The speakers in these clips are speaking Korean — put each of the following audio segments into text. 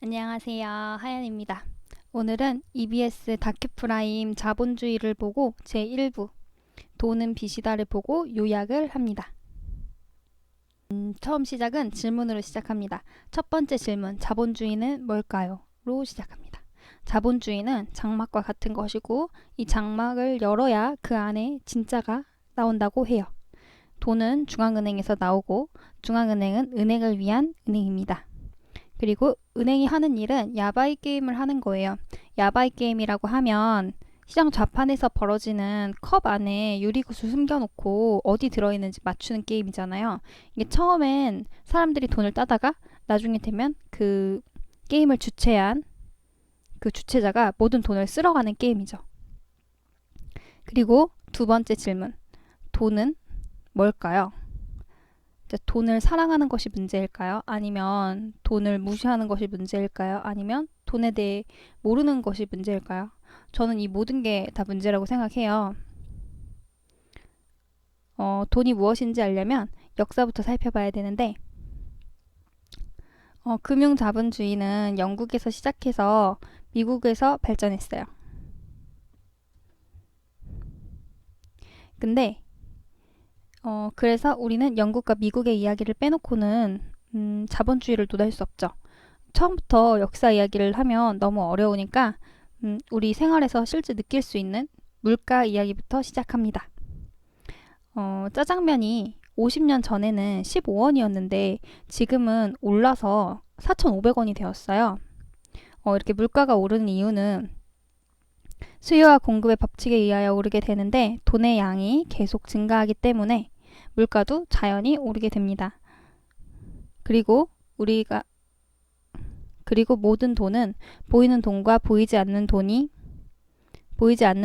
안녕하세요. 하연입니다. 오늘은 EBS 다큐프라임 자본주의를 보고 제1부 돈은 빚이다를 보고 요약을 합니다. 처음 시작은 질문으로 시작합니다. 첫 번째 질문, 자본주의는 뭘까요? 로 시작합니다. 자본주의는 장막과 같은 것이고 이 장막을 열어야 그 안에 진짜가 나온다고 해요. 돈은 중앙은행에서 나오고 중앙은행은 은행을 위한 은행입니다. 그리고 은행이 하는 일은 야바이 게임을 하는 거예요. 야바이 게임이라고 하면 시장 좌판에서 벌어지는 컵 안에 유리구슬 숨겨놓고 어디 들어있는지 맞추는 게임이잖아요. 이게 처음엔 사람들이 돈을 따다가 나중에 되면 그 게임을 주최한 그 주최자가 모든 돈을 쓸어가는 게임이죠. 그리고 두 번째 질문. 돈은 뭘까요? 돈을 사랑하는 것이 문제일까요? 아니면 돈을 무시하는 것이 문제일까요? 아니면 돈에 대해 모르는 것이 문제일까요? 저는 이 모든 게 다 문제라고 생각해요. 돈이 무엇인지 알려면 역사부터 살펴봐야 되는데 금융자본주의는 영국에서 시작해서 미국에서 발전했어요. 근데 그래서 우리는 영국과 미국의 이야기를 빼놓고는 자본주의를 논할 수 없죠. 처음부터 역사 이야기를 하면 너무 어려우니까 우리 생활에서 실제 느낄 수 있는 물가 이야기부터 시작합니다. 짜장면이 50년 전에는 15원이었는데 지금은 올라서 4,500원이 되었어요. 이렇게 물가가 오르는 이유는 수요와 공급의 법칙에 의하여 오르게 되는데 돈의 양이 계속 증가하기 때문에 물가도 자연히 오르게 됩니다. 그리고 모든 돈은 보이는 돈과 보이지 않는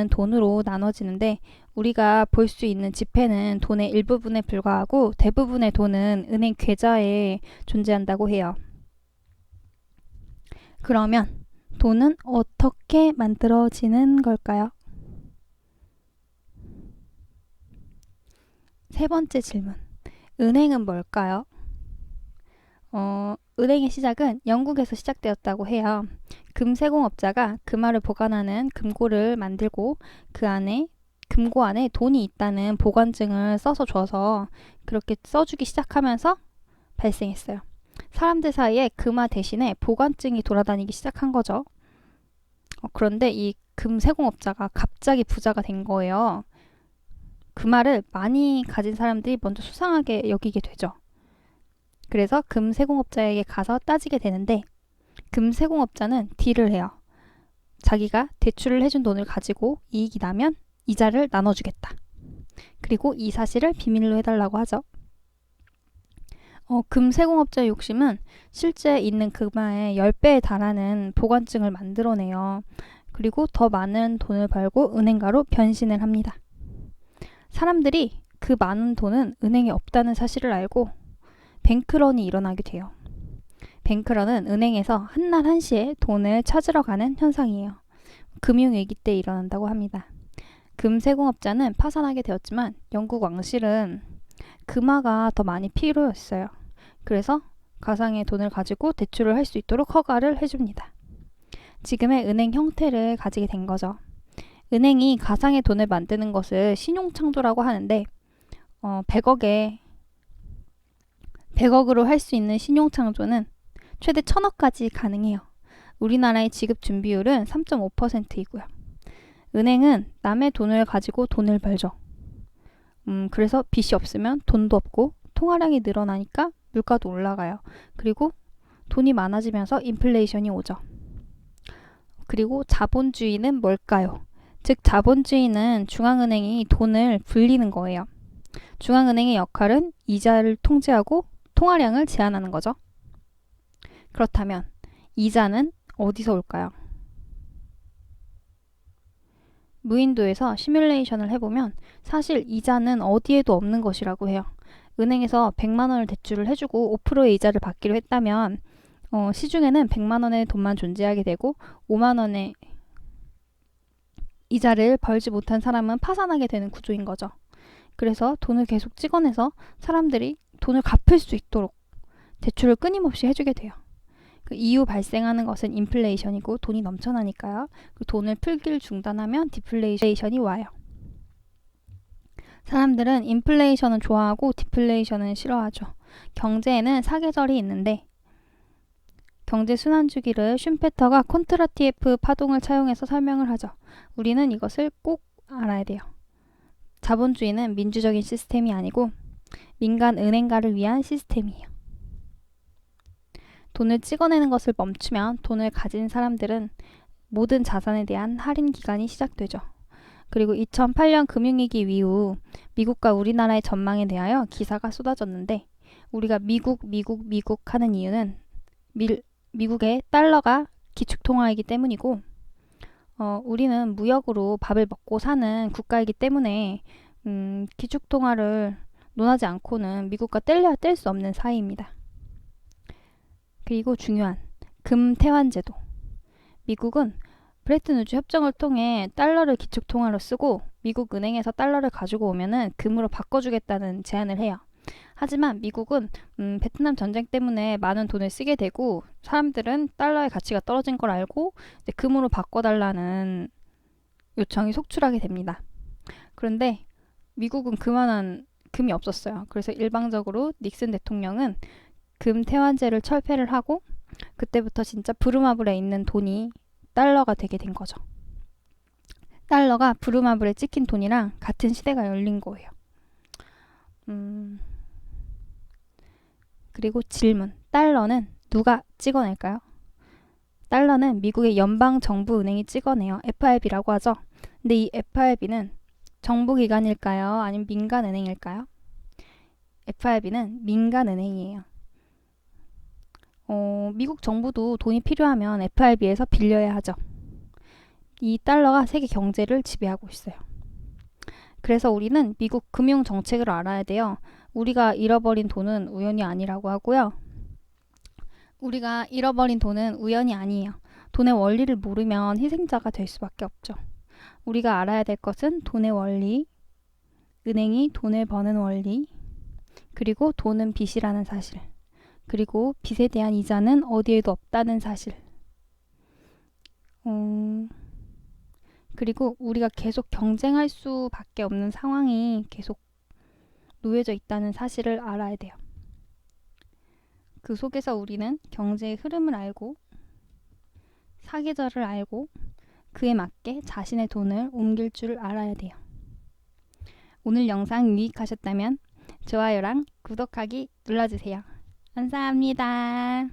돈으로 나눠지는데 우리가 볼 수 있는 지폐는 돈의 일부분에 불과하고 대부분의 돈은 은행 계좌에 존재한다고 해요. 그러면 돈은 어떻게 만들어지는 걸까요? 세 번째 질문. 은행은 뭘까요? 은행의 시작은 영국에서 시작되었다고 해요. 금세공업자가 금화를 보관하는 금고를 만들고 금고 안에 돈이 있다는 보관증을 써서 줘서 그렇게 써주기 시작하면서 발생했어요. 사람들 사이에 금화 대신에 보관증이 돌아다니기 시작한 거죠. 그런데 이 금세공업자가 갑자기 부자가 된 거예요. 금화를 많이 가진 사람들이 먼저 수상하게 여기게 되죠. 그래서 금세공업자에게 가서 따지게 되는데 금세공업자는 딜을 해요. 자기가 대출을 해준 돈을 가지고 이익이 나면 이자를 나눠주겠다. 그리고 이 사실을 비밀로 해달라고 하죠. 금세공업자의 욕심은 실제 있는 금화의 10배에 달하는 보관증을 만들어내요. 그리고 더 많은 돈을 벌고 은행가로 변신을 합니다. 사람들이 그 많은 돈은 은행에 없다는 사실을 알고 뱅크런이 일어나게 돼요. 뱅크런은 은행에서 한날 한시에 돈을 찾으러 가는 현상이에요. 금융위기 때 일어난다고 합니다. 금세공업자는 파산하게 되었지만 영국 왕실은 금화가 더 많이 필요했어요. 그래서 가상의 돈을 가지고 대출을 할 수 있도록 허가를 해줍니다. 지금의 은행 형태를 가지게 된 거죠. 은행이 가상의 돈을 만드는 것을 신용창조라고 하는데 100억으로 할 수 있는 신용창조는 최대 1,000억까지 가능해요. 우리나라의 지급 준비율은 3.5%이고요. 은행은 남의 돈을 가지고 돈을 벌죠. 그래서 빚이 없으면 돈도 없고 통화량이 늘어나니까 물가도 올라가요. 그리고 돈이 많아지면서 인플레이션이 오죠. 그리고 자본주의는 뭘까요? 즉 자본주의는 중앙은행이 돈을 불리는 거예요. 중앙은행의 역할은 이자를 통제하고 통화량을 제한하는 거죠. 그렇다면 이자는 어디서 올까요? 무인도에서 시뮬레이션을 해보면 사실 이자는 어디에도 없는 것이라고 해요. 은행에서 100만 원을 대출을 해주고 5%의 이자를 받기로 했다면 시중에는 100만 원의 돈만 존재하게 되고 5만 원의 이자를 벌지 못한 사람은 파산하게 되는 구조인 거죠. 그래서 돈을 계속 찍어내서 사람들이 돈을 갚을 수 있도록 대출을 끊임없이 해주게 돼요. 그 이후 발생하는 것은 인플레이션이고 돈이 넘쳐나니까요. 그 돈을 풀기를 중단하면 디플레이션이 와요. 사람들은 인플레이션은 좋아하고 디플레이션은 싫어하죠. 경제에는 사계절이 있는데 경제 순환주기를 슌페터가 콘트라티에프 파동을 차용해서 설명을 하죠. 우리는 이것을 꼭 알아야 돼요. 자본주의는 민주적인 시스템이 아니고 민간 은행가를 위한 시스템이에요. 돈을 찍어내는 것을 멈추면 돈을 가진 사람들은 모든 자산에 대한 할인 기간이 시작되죠. 그리고 2008년 금융위기 이후 미국과 우리나라의 전망에 대하여 기사가 쏟아졌는데 우리가 미국 하는 이유는 미국의 달러가 기축통화이기 때문이고 우리는 무역으로 밥을 먹고 사는 국가이기 때문에 기축통화를 논하지 않고는 미국과 뗄래야 뗄 수 없는 사이입니다. 그리고 중요한 금태환제도. 미국은 브레튼-우즈 협정을 통해 달러를 기축통화로 쓰고 미국 은행에서 달러를 가지고 오면은 금으로 바꿔주겠다는 제안을 해요. 하지만 미국은 베트남 전쟁 때문에 많은 돈을 쓰게 되고 사람들은 달러의 가치가 떨어진 걸 알고 이제 금으로 바꿔달라는 요청이 속출하게 됩니다. 그런데 미국은 그만한 금이 없었어요. 그래서 일방적으로 닉슨 대통령은 금 태환제를 철폐를 하고 그때부터 진짜 부루마블에 있는 돈이 달러가 되게 된 거죠. 달러가 부루마블에 찍힌 돈이랑 같은 시대가 열린 거예요. 그리고 질문. 달러는 누가 찍어낼까요? 달러는 미국의 연방정부은행이 찍어내요. FRB라고 하죠. 근데 이 FRB는 정부기관일까요? 아니면 민간은행일까요? FRB는 민간은행이에요. 미국 정부도 돈이 필요하면 FRB에서 빌려야 하죠. 이 달러가 세계 경제를 지배하고 있어요. 그래서 우리는 미국 금융 정책을 알아야 돼요. 우리가 잃어버린 돈은 우연이 아니라고 하고요. 우리가 잃어버린 돈은 우연이 아니에요. 돈의 원리를 모르면 희생자가 될 수밖에 없죠. 우리가 알아야 될 것은 돈의 원리, 은행이 돈을 버는 원리, 그리고 돈은 빚이라는 사실, 그리고 빚에 대한 이자는 어디에도 없다는 사실. 그리고 우리가 계속 경쟁할 수밖에 없는 상황이 계속 놓여져 있다는 사실을 알아야 돼요. 그 속에서 우리는 경제의 흐름을 알고 사계절을 알고 그에 맞게 자신의 돈을 옮길 줄 알아야 돼요. 오늘 영상 유익하셨다면 좋아요랑 구독하기 눌러주세요. 감사합니다.